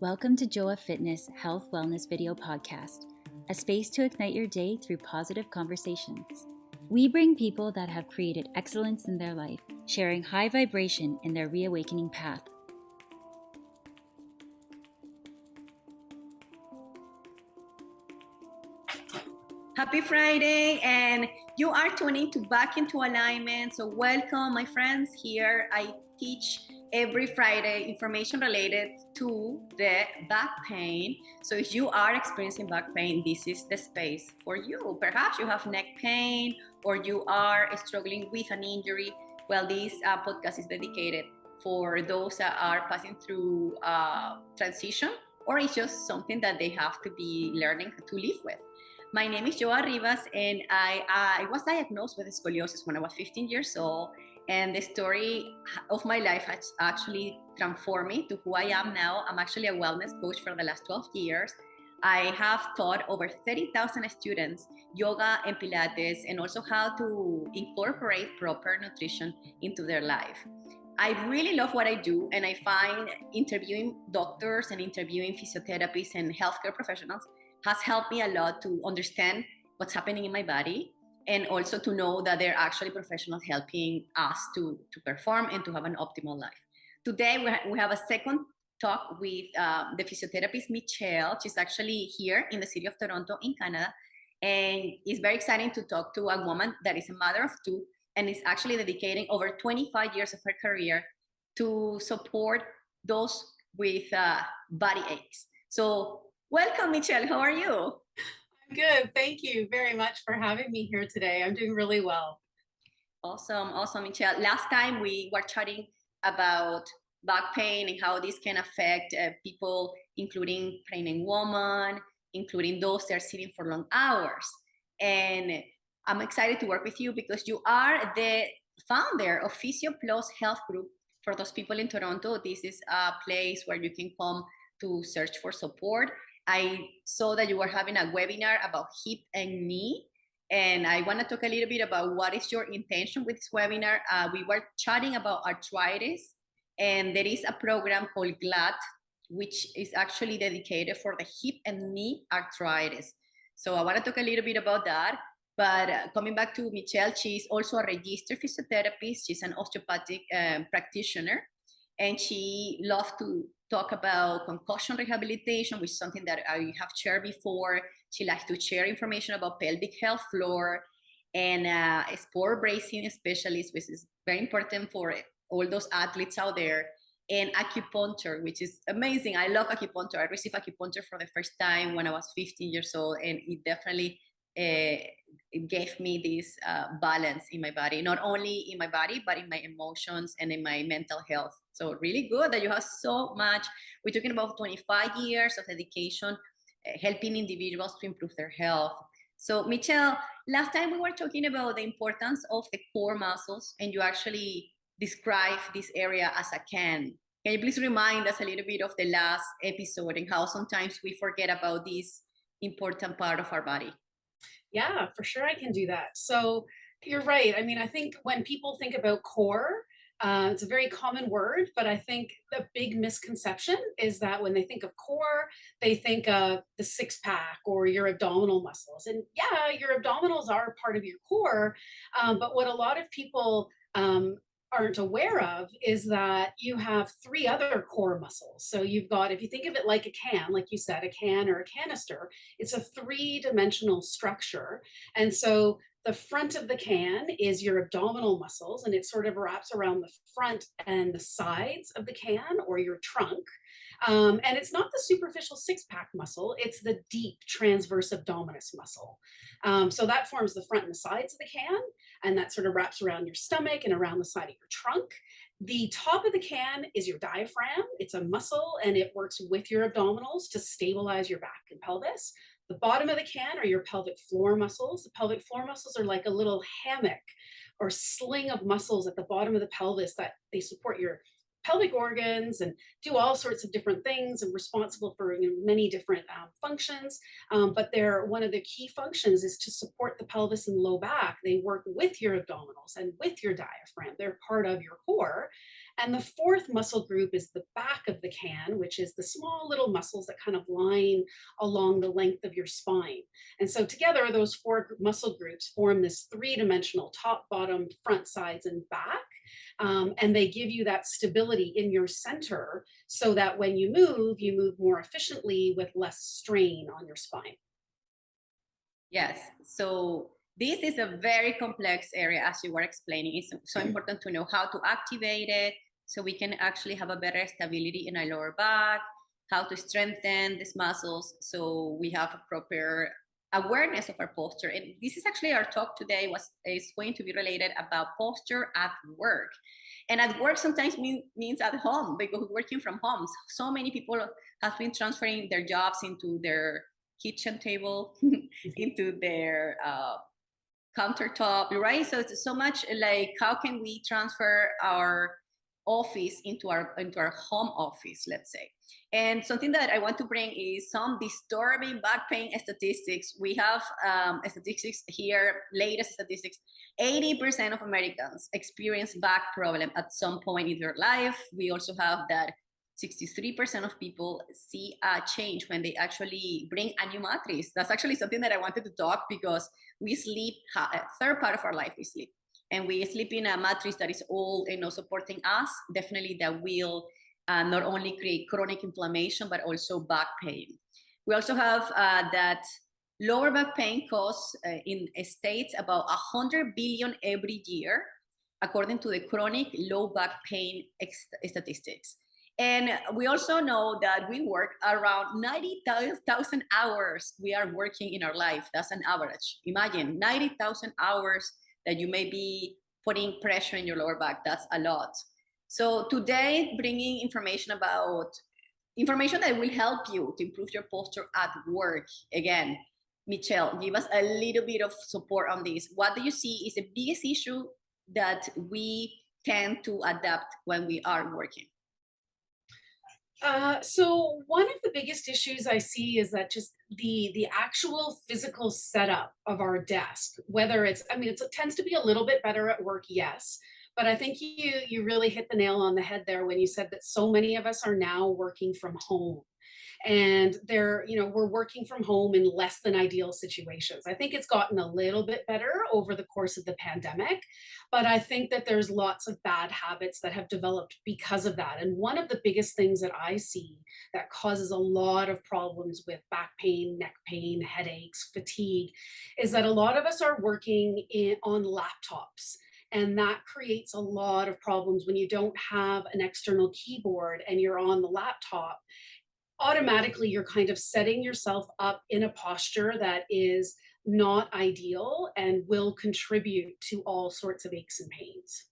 Welcome to Joa Fitness Health Wellness Video Podcast, a space to ignite your day through positive conversations. We bring people that have created excellence in their life, sharing high vibration in their reawakening path. Happy Friday, and you are tuning to Back into Alignment. So welcome, my friends. Here I teach every Friday information related to the back pain. So if you are experiencing back pain, this is the space for you. Perhaps you have neck pain or you are struggling with an injury. Well, this podcast is dedicated for those that are passing through transition, or it's just something that they have to be learning to live with. My name is Joa Rivas, and I was diagnosed with scoliosis when I was 15 years old. And the story of my life has actually transformed me to who I am now. I'm actually a wellness coach for the last 12 years. I have taught over 30,000 students yoga and Pilates, and also how to incorporate proper nutrition into their life. I really love what I do, and I find interviewing doctors and interviewing physiotherapists and healthcare professionals has helped me a lot to understand what's happening in my body, and also to know that they're actually professionals helping us to perform and to have an optimal life. Today, we have a second talk with the physiotherapist Michelle. She's actually here in the city of Toronto in Canada. And it's very exciting to talk to a woman that is a mother of two and is actually dedicating over 25 years of her career to support those with body aches. So welcome, Michelle. How are you? I'm good. Thank you very much for having me here today. I'm doing really well. Awesome, Michelle. Last time we were chatting about back pain and how this can affect people, including pregnant women, including those that are sitting for long hours. And I'm excited to work with you because you are the founder of Physio Plus Health Group. For those people in Toronto, this is a place where you can come to search for support. I saw that you were having a webinar about hip and knee, and I want to talk a little bit about what is your intention with this webinar. We were chatting about arthritis, and there is a program called GLAD, which is actually dedicated for the hip and knee arthritis. So I want to talk a little bit about that. But coming back to Michelle, she's also a registered physiotherapist. She's an osteopathic practitioner, and she loves to talk about concussion rehabilitation, which is something that I have shared before. She likes to share information about pelvic health floor and sport bracing specialist, which is very important for all those athletes out there, and acupuncture, which is amazing. I love acupuncture. I received acupuncture for the first time when I was 15 years old, and it definitely it gave me this balance in my body, not only in my body, but in my emotions and in my mental health. So really good that you have so much. We're talking about 25 years of dedication, helping individuals to improve their health. So Michelle, last time we were talking about the importance of the core muscles, and you actually describe this area as a can. Can you please remind us a little bit of the last episode and how sometimes we forget about this important part of our body? Yeah, for sure I can do that. So you're right. I mean, I think when people think about core, it's a very common word, but I think the big misconception is that when they think of core, they think of the six pack or your abdominal muscles. And yeah, your abdominals are part of your core. But what a lot of people aren't aware of is that you have three other core muscles. So you've got, if you think of it like a can, like you said, a can or a canister, it's a three-dimensional structure. And so the front of the can is your abdominal muscles, and it sort of wraps around the front and the sides of the can or your trunk. And it's not the superficial six-pack muscle, it's the deep transverse abdominis muscle. So that forms the front and the sides of the can, and that sort of wraps around your stomach and around the side of your trunk. The top of the can is your diaphragm. It's a muscle, and it works with your abdominals to stabilize your back and pelvis. The bottom of the can are your pelvic floor muscles. The pelvic floor muscles are like a little hammock or sling of muscles at the bottom of the pelvis that they support your pelvic organs and do all sorts of different things and responsible for many different functions. But they're one of the key functions is to support the pelvis and low back. They work with your abdominals and with your diaphragm. They're part of your core. And the fourth muscle group is the back of the can, which is the small little muscles that kind of line along the length of your spine. And so together, those four muscle groups form this three-dimensional top, bottom, front, sides, and back. And they give you that stability in your center so that when you move more efficiently with less strain on your spine. Yes. So this is a very complex area, as you were explaining. It's so important to know how to activate it so we can actually have a better stability in our lower back, how to strengthen these muscles so we have a proper awareness of our posture. And this is actually our talk today is going to be related about posture at work. And at work sometimes means at home, because we're working from home. So many people have been transferring their jobs into their kitchen table, into their countertop, right? So it's so much like, how can we transfer our office into our home office, let's say. And something that I want to bring is some disturbing back pain statistics. We have statistics here, latest statistics. 80% of Americans experience back problem at some point in their life. We also have that 63% of people see a change when they actually bring a new mattress. That's actually something that I wanted to talk, because we sleep, a third part of our life we sleep. And we sleep in a mattress that is all, supporting us. Definitely that will not only create chronic inflammation, but also back pain. We also have that lower back pain costs in states about 100 billion every year, according to the chronic low back pain statistics. And we also know that we work around 90,000 hours we are working in our life. That's an average. Imagine 90,000 hours that you may be putting pressure in your lower back. That's a lot. So today, bringing information that will help you to improve your posture at work. Again, Michelle, give us a little bit of support on this. What do you see is the biggest issue that we tend to adapt when we are working? So one of the biggest issues I see is that just the actual physical setup of our desk, whether it tends to be a little bit better at work, yes. But I think you really hit the nail on the head there when you said that so many of us are now working from home. And we're working from home in less than ideal situations. I think it's gotten a little bit better over the course of the pandemic, but I think that there's lots of bad habits that have developed because of that. And one of the biggest things that I see that causes a lot of problems with back pain, neck pain, headaches, fatigue, is that a lot of us are working on laptops. And that creates a lot of problems when you don't have an external keyboard and you're on the laptop. Automatically, you're kind of setting yourself up in a posture that is not ideal and will contribute to all sorts of aches and pains.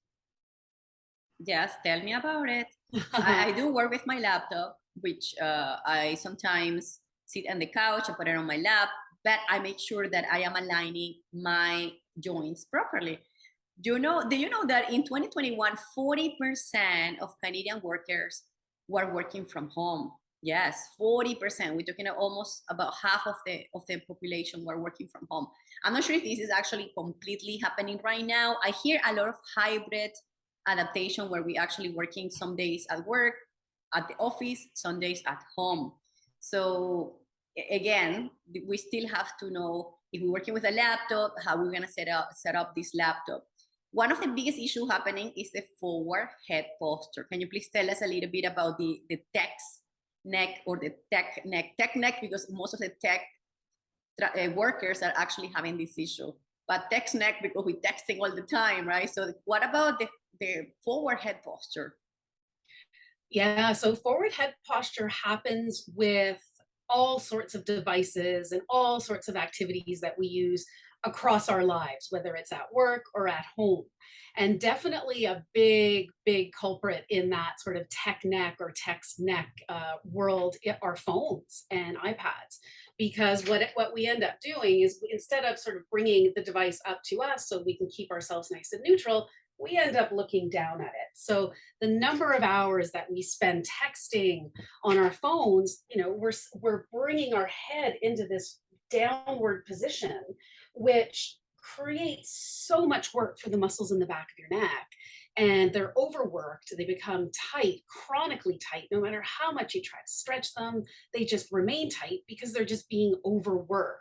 Yes, tell me about it. I do work with my laptop, which I sometimes sit on the couch, I put it on my lap, but I make sure that I am aligning my joints properly. Do you know that in 2021, 40% of Canadian workers were working from home? Yes, 40%. We're talking almost about half of the population were working from home. I'm not sure if this is actually completely happening right now. I hear a lot of hybrid adaptation where we actually working some days at work, at the office, some days at home. So again, we still have to know if we're working with a laptop, how we're gonna set up this laptop. One of the biggest issues happening is the forward head posture. Can you please tell us a little bit about the text neck or the tech neck, because most of the tech workers are actually having this issue. But text neck, because we're texting all the time, right? So what about the forward head posture? Yeah, so forward head posture happens with all sorts of devices and all sorts of activities that we use across our lives, whether it's at work or at home. And definitely a big, big culprit in that sort of tech neck or text neck world are phones and iPads. Because what we end up doing is, instead of sort of bringing the device up to us so we can keep ourselves nice and neutral, we end up looking down at it. So the number of hours that we spend texting on our phones, we're bringing our head into this downward position, which creates so much work for the muscles in the back of your neck. and they're overworked. They become tight, chronically tight. No matter how much you try to stretch them, they just remain tight because they're just being overworked.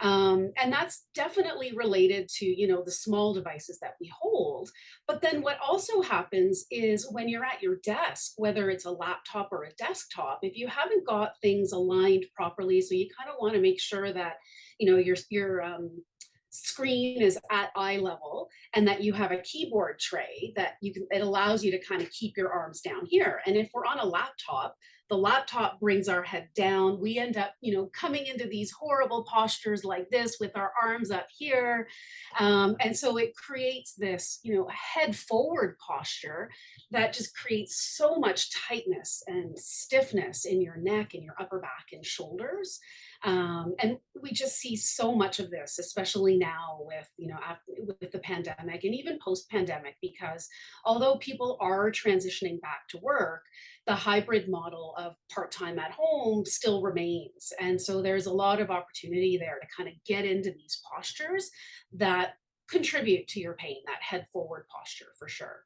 And that's definitely related to, the small devices that we hold. But then what also happens is when you're at your desk, whether it's a laptop or a desktop, if you haven't got things aligned properly, so you kind of want to make sure that, your screen is at eye level, and that you have a keyboard tray that it allows you to kind of keep your arms down here. And if we're on a laptop, the laptop brings our head down. We end up, coming into these horrible postures like this with our arms up here. And so it creates this, head forward posture that just creates so much tightness and stiffness in your neck and your upper back and shoulders. And we just see so much of this, especially now with, with the pandemic and even post-pandemic, because although people are transitioning back to work, the hybrid model of part-time at home still remains. And so there's a lot of opportunity there to kind of get into these postures that contribute to your pain, that head forward posture for sure.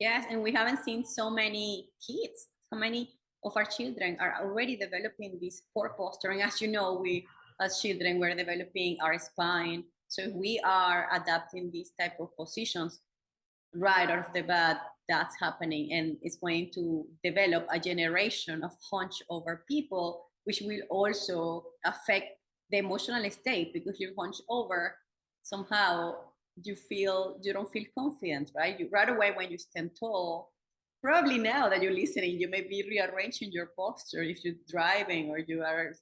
Yes, and we haven't seen so many kids, so many of our children are already developing this poor posture. And as you know, we as children, we're developing our spine. So if we are adapting these type of positions right off the bat, that's happening. And it's going to develop a generation of hunch over people, which will also affect the emotional state, because you're hunched over, somehow you don't feel confident, right? You right away when you stand tall, probably now that you're listening, you may be rearranging your posture if you're driving or you are,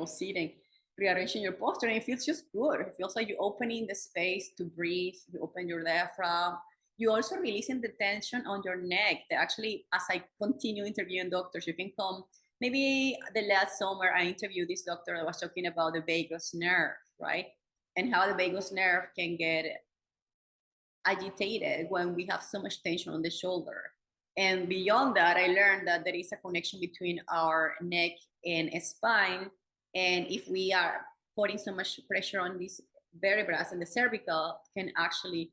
sitting, rearranging your posture, and it feels just good. It feels like you're opening the space to breathe, you open your diaphragm. You also releasing the tension on your neck. That actually, as I continue interviewing doctors, you can come. Maybe the last summer I interviewed this doctor that was talking about the vagus nerve, right? And how the vagus nerve can get agitated when we have so much tension on the shoulder. And beyond that, I learned that there is a connection between our neck and spine. And if we are putting so much pressure on these vertebrae and the cervical, can actually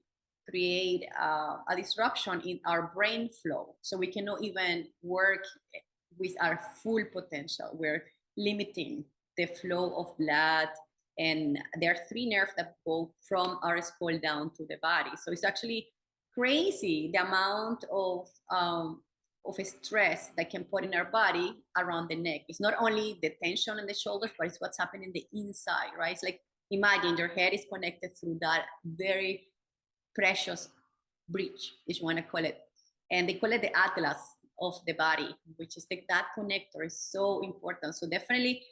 create a disruption in our brain flow. So we cannot even work with our full potential. We're limiting the flow of blood. And there are 3 nerves that go from our skull down to the body. So it's actually crazy the amount of stress that can put in our body around the neck. It's not only the tension in the shoulders, but it's what's happening in the inside, right? It's like, imagine your head is connected through that very precious bridge, if you want to call it. And they call it the atlas of the body, which is like that connector is so important. So definitely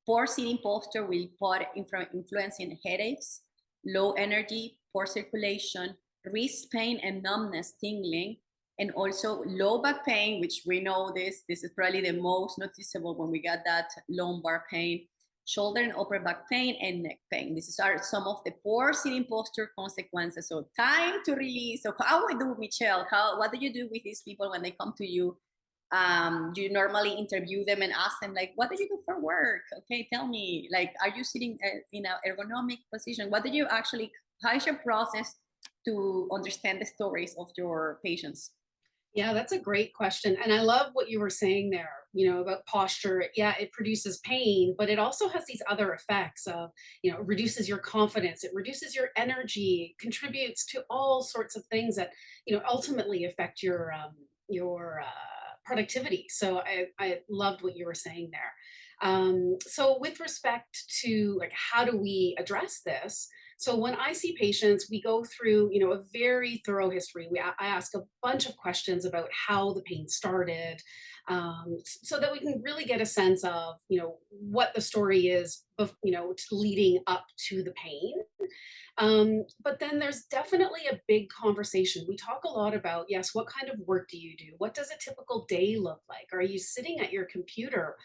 poor sitting posture will put influence in headaches, low energy, poor circulation, wrist pain and numbness, tingling, and also low back pain, which we know this is probably the most noticeable when we get that lumbar pain, shoulder and upper back pain, and neck pain. These are some of the poor sitting posture consequences. So time to release. So how we do, Michelle? What do you do with these people when they come to you? Do you normally interview them and ask them, like, what do you do for work? Okay, tell me, like, are you sitting in an ergonomic position? How is your process to understand the stories of your patients? Yeah, that's a great question. And I love what you were saying there, about posture. Yeah, it produces pain, but it also has these other effects of, it reduces your confidence, it reduces your energy, contributes to all sorts of things that, ultimately affect your productivity. So I loved what you were saying there. So with respect to like, how do we address this? So when I see patients, we go through, a very thorough history. I ask a bunch of questions about how the pain started, so that we can really get a sense of, what the story is, leading up to the pain. But then there's definitely a big conversation. We talk a lot about, yes, what kind of work do you do? What does a typical day look like? Are you sitting at your computer,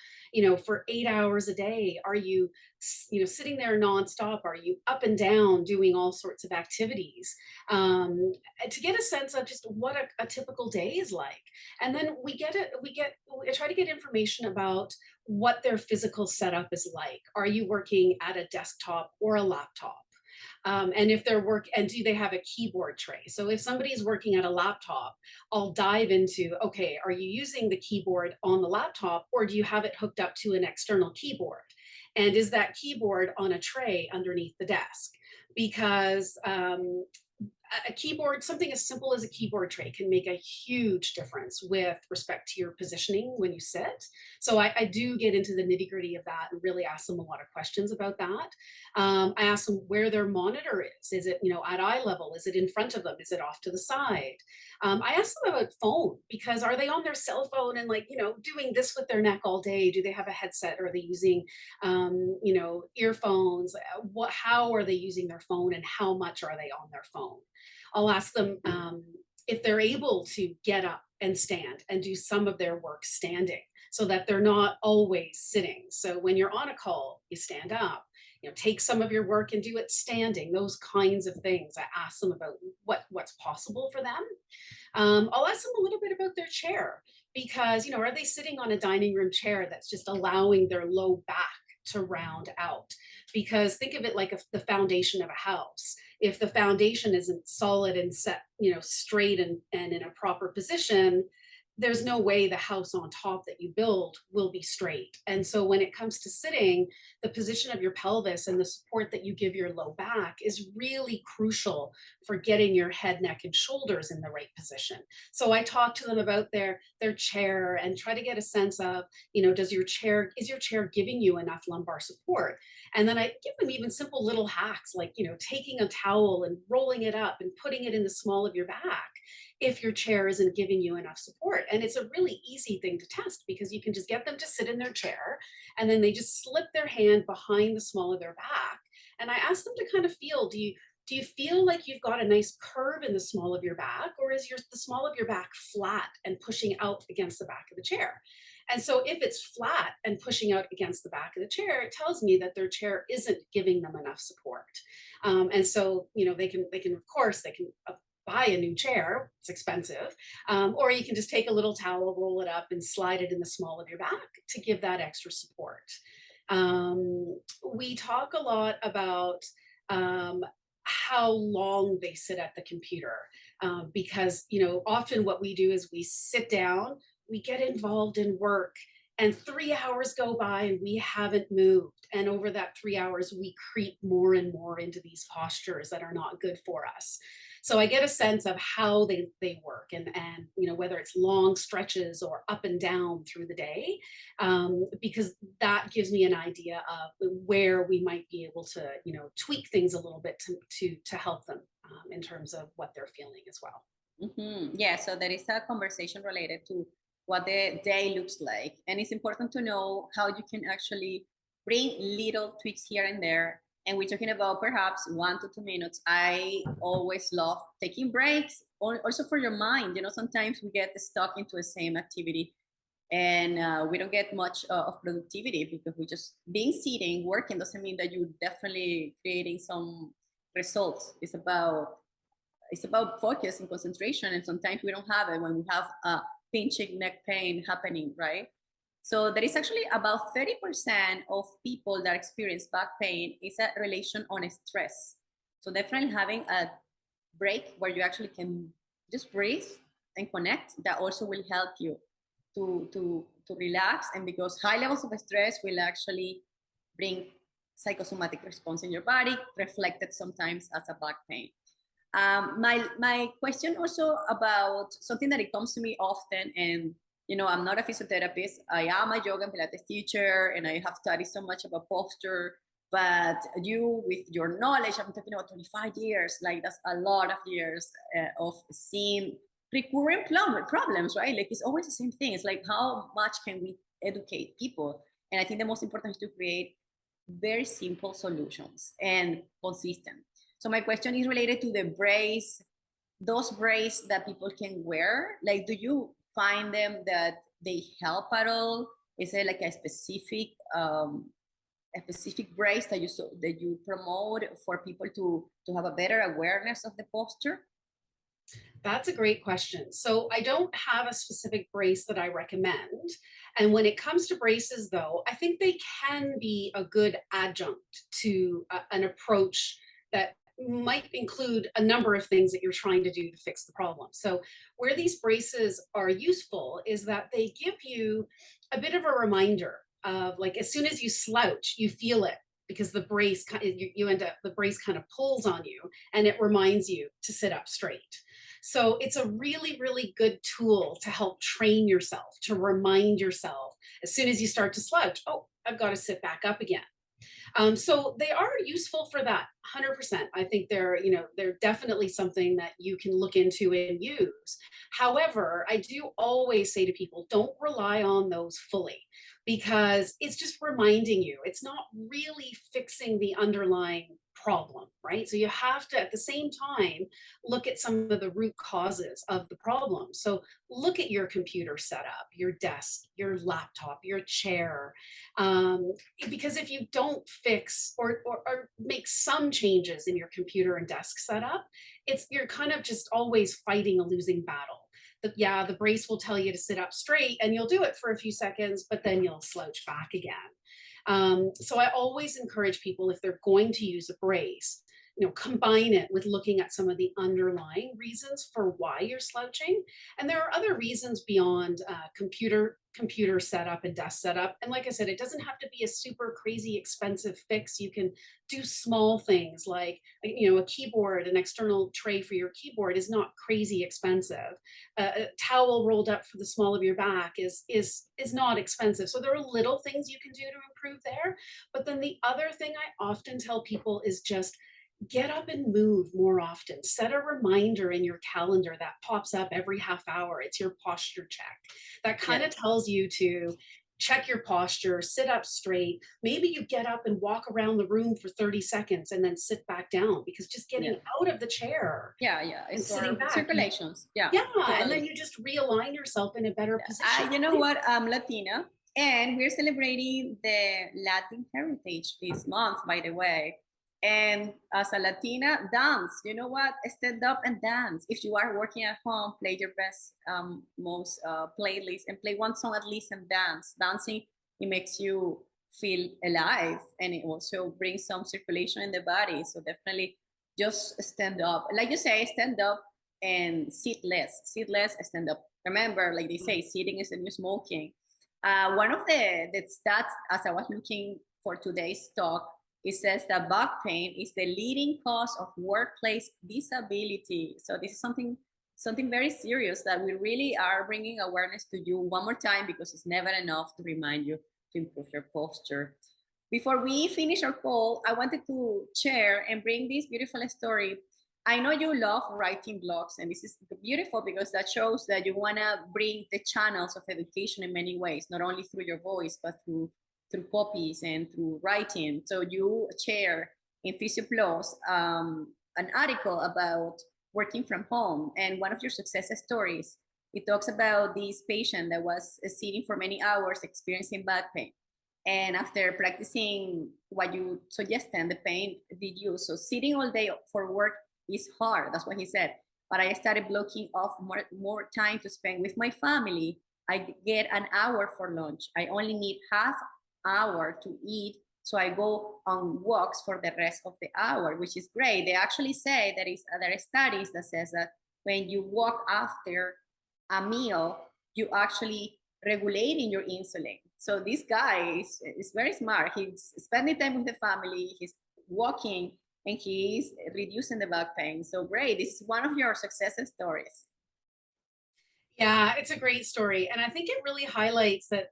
for 8 hours a day? Are you, sitting there nonstop? Are you up and down doing all sorts of activities? To get a sense of just what a typical day is like. And then we try to get information about what their physical setup is like. Are you working at a desktop or a laptop? And if do they have a keyboard tray? So if somebody's working at a laptop, I'll dive into, okay, are you using the keyboard on the laptop, or do you have it hooked up to an external keyboard? And is that keyboard on a tray underneath the desk? Because a keyboard, something as simple as a keyboard tray, can make a huge difference with respect to your positioning when you sit. So I do get into the nitty gritty of that and really ask them a lot of questions about that. I ask them where their monitor is. Is it, at eye level? Is it in front of them? Is it off to the side? I ask them about phone, because are they on their cell phone and doing this with their neck all day? Do they have a headset? Or are they using, earphones? How are they using their phone, and how much are they on their phone? I'll ask them if they're able to get up and stand and do some of their work standing, so that they're not always sitting. So when you're on a call, you stand up, take some of your work and do it standing, those kinds of things. I ask them about what's possible for them. I'll ask them a little bit about their chair, because, are they sitting on a dining room chair that's just allowing their low back to round out? Because think of it like the foundation of a house. If the foundation isn't solid and set, straight and in a proper position, there's no way the house on top that you build will be straight. And so when it comes to sitting, the position of your pelvis and the support that you give your low back is really crucial for getting your head, neck, and shoulders in the right position. So I talk to them about their chair and try to get a sense of, is your chair giving you enough lumbar support? And then I give them even simple little hacks, like, taking a towel and rolling it up and putting it in the small of your back if your chair isn't giving you enough support. And it's a really easy thing to test, because you can just get them to sit in their chair, and then they just slip their hand behind the small of their back. And I ask them to kind of feel, do you feel like you've got a nice curve in the small of your back, or is the small of your back flat and pushing out against the back of the chair? And so if it's flat and pushing out against the back of the chair, it tells me that their chair isn't giving them enough support. And so, they can buy a new chair. It's expensive. Or you can just take a little towel, roll it up, and slide it in the small of your back to give that extra support. We talk a lot about how long they sit at the computer, because, often what we do is we sit down, we get involved in work, and 3 hours go by and we haven't moved. And over that 3 hours, we creep more and more into these postures that are not good for us. So I get a sense of how they work, and whether it's long stretches or up and down through the day, because that gives me an idea of where we might be able to tweak things a little bit to help them in terms of what they're feeling as well. Mm-hmm. Yeah, so there is a conversation related to what the day looks like, and it's important to know how you can actually bring little tweaks here and there. And we're talking about perhaps 1 to 2 minutes. I always love taking breaks, also for your mind. Sometimes we get stuck into the same activity, and we don't get much of productivity, because we just being sitting, working doesn't mean that you're definitely creating some results. It's about focus and concentration, and sometimes we don't have it when we have pinching neck pain happening, right? So there is actually about 30% of people that experience back pain is a relation on stress. So definitely having a break where you actually can just breathe and connect, that also will help you to relax. And because high levels of stress will actually bring psychosomatic response in your body, reflected sometimes as a back pain. My question also about something that it comes to me often, and I'm not a physiotherapist. I am a yoga and Pilates teacher, and I have studied so much about posture. But you, with your knowledge, I'm talking about 25 years, like that's a lot of years of seeing recurrent problems, right? Like it's always the same thing. It's like, how much can we educate people? And I think the most important is to create very simple solutions and consistent. So my question is related to the brace, those braces that people can wear. Like, do you find them that they help at all? Is there like a specific brace that you promote for people to have a better awareness of the posture? That's a great question. So I don't have a specific brace that I recommend. And when it comes to braces, though, I think they can be a good adjunct to an approach that might include a number of things that you're trying to do to fix the problem. So where these braces are useful is that they give you a bit of a reminder of, like, as soon as you slouch, you feel it, because the brace, you end up, the brace kind of pulls on you and it reminds you to sit up straight. So it's a really, really good tool to help train yourself, to remind yourself as soon as you start to slouch, oh, I've got to sit back up again. So they are useful for that, 100%. I think they're definitely something that you can look into and use. However, I do always say to people, don't rely on those fully, because it's just reminding you. It's not really fixing the underlying problem, right? So you have to, at the same time, look at some of the root causes of the problem. So look at your computer setup, your desk, your laptop, your chair, because if you don't fix or make some changes in your computer and desk setup, you're kind of just always fighting a losing battle. Yeah, the brace will tell you to sit up straight and you'll do it for a few seconds, but then you'll slouch back again. So I always encourage people, if they're going to use a brace, combine it with looking at some of the underlying reasons for why you're slouching. And there are other reasons beyond computer setup and desk setup. And like I said, it doesn't have to be a super crazy expensive fix. You can do small things like, a keyboard, an external tray for your keyboard is not crazy expensive. A towel rolled up for the small of your back is not expensive. So there are little things you can do to improve there. But then the other thing I often tell people is just get up and move more often. Set a reminder in your calendar that pops up every half hour. It's your posture check. That kind of tells you to check your posture, sit up straight. Maybe you get up and walk around the room for 30 seconds and then sit back down, because just getting out of the chair and sitting back. Circulations. Yeah, totally. And then you just realign yourself in a better position. You know what? I'm Latina, and we're celebrating the Latin heritage this month, by the way. And as a Latina, dance. You know what? Stand up and dance. If you are working at home, play your best, most playlist, and play one song at least and dance. Dancing, it makes you feel alive, and it also brings some circulation in the body. So definitely just stand up. Like you say, stand up and sit less. Sit less, stand up. Remember, like they say, sitting is the new smoking. One of the stats, as I was looking for today's talk, it says that back pain is the leading cause of workplace disability. So this is something very serious that we really are bringing awareness to you one more time, because it's never enough to remind you to improve your posture. Before we finish our call, I wanted to share and bring this beautiful story. I know you love writing blogs, and this is beautiful because that shows that you want to bring the channels of education in many ways, not only through your voice, but through copies and through writing. So you share in Physio Plus an article about working from home, and one of your success stories, it talks about this patient that was sitting for many hours experiencing back pain. And after practicing what you suggested, the pain reduced. So sitting all day for work is hard. That's what he said. But I started blocking off more time to spend with my family. I get an hour for lunch. I only need half hour to eat, so I go on walks for the rest of the hour, which is great. They actually say there are studies that says that when you walk after a meal, you actually regulating your insulin. So this guy is very smart. He's spending time with the family, he's walking, and he's reducing the back pain. So great. This is one of your success stories. Yeah, it's a great story. And I think it really highlights that,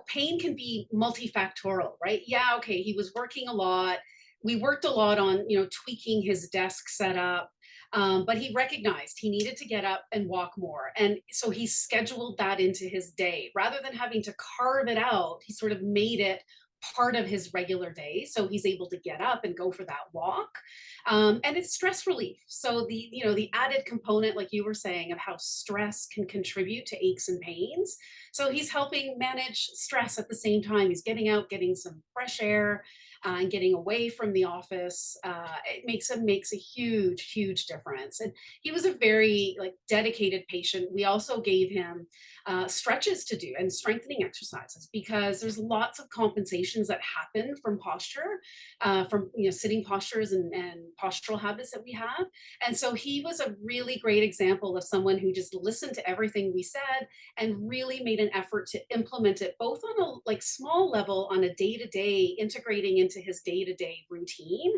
pain can be multifactorial, right? Yeah, okay, he was working a lot. We worked a lot on, tweaking his desk setup, but he recognized he needed to get up and walk more. And so he scheduled that into his day. Rather than having to carve it out, he sort of made it part of his regular day, so he's able to get up and go for that walk, and it's stress relief. So the added component, like you were saying, of how stress can contribute to aches and pains, so he's helping manage stress at the same time. He's getting out, getting some fresh air, and getting away from the office, it makes a huge difference. And he was a very like dedicated patient. We also gave him stretches to do and strengthening exercises because there's lots of compensations that happen from posture, from sitting postures and postural habits that we have. And so he was a really great example of someone who just listened to everything we said and really made an effort to implement it both on a like small level on a day-to-day, integrating into his day-to-day routine,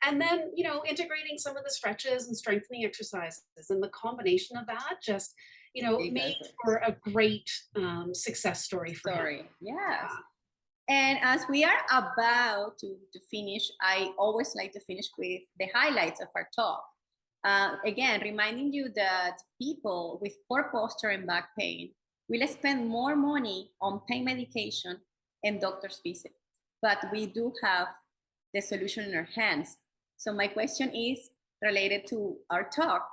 and then integrating some of the stretches and strengthening exercises. And the combination of that just made for a great success story for him. Yes. And as we are about to finish, I always like to finish with the highlights of our talk. Again, reminding you that people with poor posture and back pain will spend more money on pain medication and doctor's visit. But we do have the solution in our hands. So my question is related to our talk.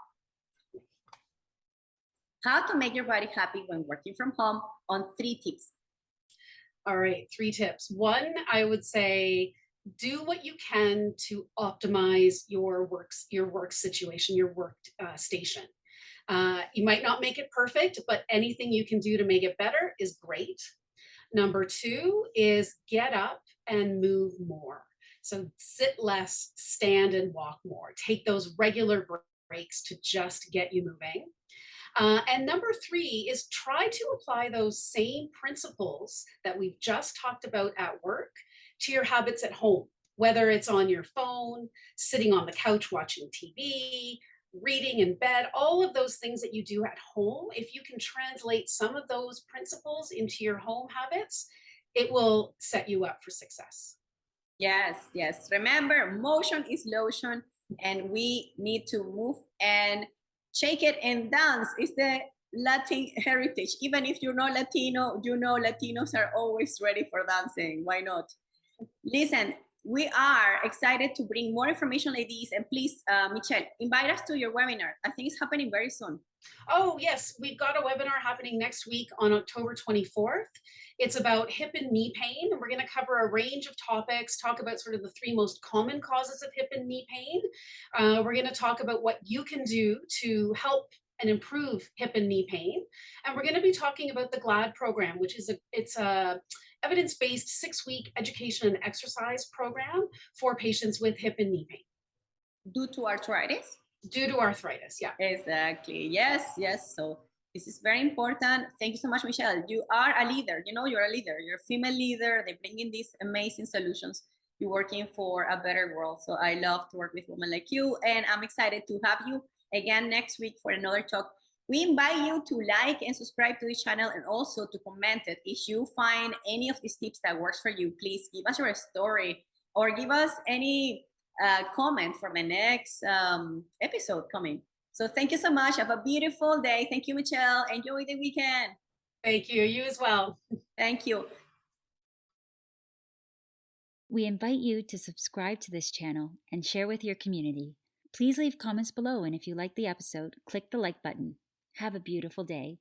How to make your body happy when working from home on 3 tips. All right, 3 tips. 1, I would say do what you can to optimize your work situation, your work station. You might not make it perfect, but anything you can do to make it better is great. Number 2 is get up and move more. So sit less, stand and walk more. Take those regular breaks to just get you moving. And number 3 is try to apply those same principles that we've just talked about at work to your habits at home, whether it's on your phone, sitting on the couch watching TV, reading in bed, all of those things that you do at home. If you can translate some of those principles into your home habits, it will set you up for success. Yes. Remember, motion is lotion, and we need to move and shake it and dance. It's the Latin heritage. Even if you're not Latino, Latinos are always ready for dancing. Why not? Listen, we are excited to bring more information like this. And please, Michelle, invite us to your webinar. I think it's happening very soon. Oh, yes. We've got a webinar happening next week on October 24th. It's about hip and knee pain. And we're going to cover a range of topics, talk about sort of the 3 most common causes of hip and knee pain. We're going to talk about what you can do to help and improve hip and knee pain. And we're going to be talking about the GLAD program, which is a evidence-based 6-week education and exercise program for patients with hip and knee pain. Due to arthritis? Due to arthritis, yeah. Exactly. Yes. So this is very important. Thank you so much, Michelle. You are a leader. You're a leader. You're a female leader. They bring in these amazing solutions. You're working for a better world. So I love to work with women like you. And I'm excited to have you again next week for another talk. We invite you to like and subscribe to the channel, and also to comment it. If you find any of these tips that works for you, please give us your story or give us any comment for the next episode coming. So thank you so much. Have a beautiful day. Thank you, Michelle. Enjoy the weekend. Thank you. You as well. Thank you. We invite you to subscribe to this channel and share with your community. Please leave comments below, and if you like the episode, click the like button. Have a beautiful day.